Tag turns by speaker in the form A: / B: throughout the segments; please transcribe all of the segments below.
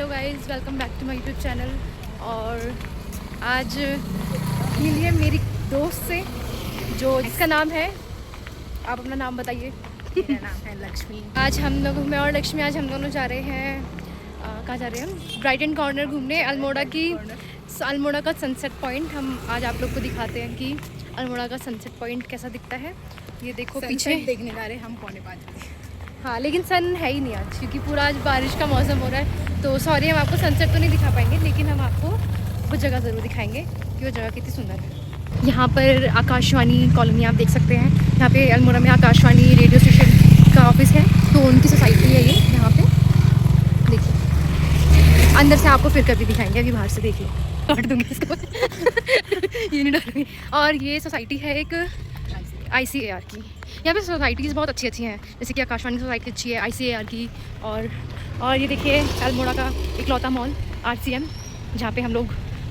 A: Hello guys, welcome back to my YouTube channel. और आज मिली है मेरी दोस्त से जो जिसका नाम है, आप अपना नाम बताइए।
B: मेरा नाम है लक्ष्मी।
A: आज हम लोग, मैं और लक्ष्मी, आज हम दोनों जा रहे हैं, कहाँ जा रहे हैं हम? ब्राइटन कॉर्नर घूमने, अल्मोड़ा का सनसेट पॉइंट। हम आज आप लोग को दिखाते हैं कि अल्मोड़ा का सनसेट पॉइंट कैसा दिखता है। ये देखो पीछे
B: देखने जा रहे हैं हम 4:45।
A: हाँ, लेकिन सन है ही नहीं आज, क्योंकि पूरा आज बारिश का मौसम हो रहा है। तो सॉरी, हम आपको सनसेट तो नहीं दिखा पाएंगे, लेकिन हम आपको वो जगह ज़रूर दिखाएंगे कि वो जगह कितनी सुंदर है। यहाँ पर आकाशवाणी कॉलोनी आप देख सकते हैं। यहाँ पे अल्मोड़ा में आकाशवाणी रेडियो स्टेशन का ऑफिस है, तो उनकी सोसाइटी है ये। यहाँ पे देखिए, अंदर से आपको फिर कभी दिखाएंगे, अभी बाहर से देखिए, काट दूँगी इसको ये नहीं डालूंगी। और ये सोसाइटी है एक ICAR की। यहाँ पे सोसाइटीज़ बहुत अच्छी हैं, जैसे कि आकाशवाणी सोसाइटी अच्छी है, ICAR की। और ये देखिए अल्मोड़ा का इकलौता मॉल RCM, जहाँ पे हम लोग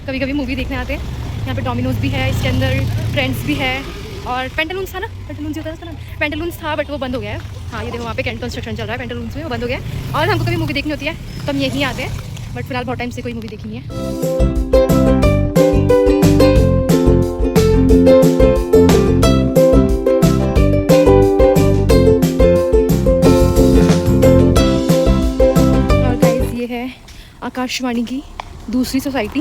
A: कभी कभी मूवी देखने आते हैं। यहाँ पे डोमिनोज भी है, इसके अंदर फ्रेंड्स भी है, और पेंटालून्स था ना, पेंटालून्स होता है उसका नाम, पेंटालून्स था बट वो बंद हो गया है। हाँ, ये देखो वहाँ पे कंस्ट्रक्शन चल रहा है पेंटालून्स में, वो बंद हो गया है। और हमको कभी मूवी देखनी होती है तो हम यहीं आते हैं, बट फिलहाल बहुत टाइम से कोई मूवी देखी नहीं है। आकाशवाणी की दूसरी सोसाइटी,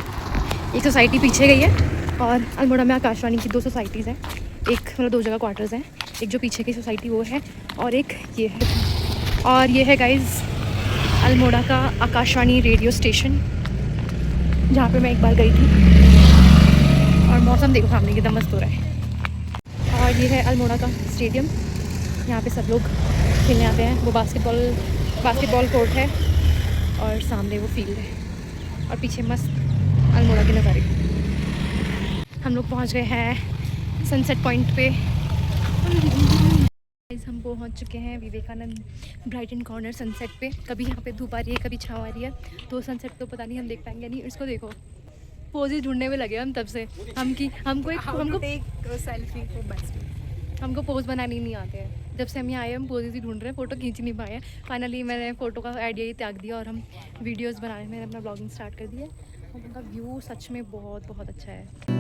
A: एक सोसाइटी पीछे गई है, और अल्मोड़ा में आकाशवाणी की 2 सोसाइटीज़ हैं। एक मतलब 2 जगह क्वार्टर्स हैं, एक जो पीछे की सोसाइटी वो है, और एक ये है। और ये है गाइस अल्मोड़ा का आकाशवाणी रेडियो स्टेशन, जहाँ पे मैं एक बार गई थी। और मौसम देखो सामने कितना मस्त हो रहा है। और ये है अल्मोड़ा का स्टेडियम, यहाँ पे सब लोग खेलने आते हैं। वो बास्केटबॉल कोर्ट है, और सामने वो फील्ड है, और पीछे मस्त अल्मोड़ा के नज़ारे। हम लोग पहुंच गए हैं सनसेट पॉइंट पे। हम पहुंच चुके हैं विवेकानंद ब्राइटन कॉर्नर सनसेट पे। कभी यहाँ पे धूप आ रही है, कभी छाँव आ रही है, तो सनसेट तो पता नहीं हम देख पाएंगे नहीं। इसको देखो, पोजेज ढूंढने में लगे हम तब से। हमको
B: सेल्फी को बस
A: हमको पोज बनाने नहीं आते हैं। जब से हम यहाँ आए हम पोजेज ही ढूंढ रहे हैं, फ़ोटो खींच नहीं पाए हैं। फाइनली मैंने फ़ोटो का आइडिया ही त्याग दिया, और हम वीडियोस बनाने में अपना ब्लॉगिंग स्टार्ट कर दिया। और उनका व्यू सच में बहुत बहुत अच्छा है।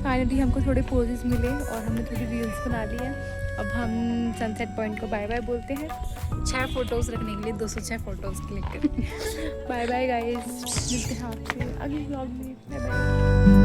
A: फाइनली हमको थोड़े पोजेस मिले, और हमने थोड़ी रील्स बना ली है। अब हम सनसेट पॉइंट को बाय बाय बोलते हैं।
B: 6 फोटोज़ रखने के लिए 206 फोटोज़ क्लिक करें।
A: बाय बाय गाइस, मिलते हैं आपसे अगले व्लॉग में। Bye bye.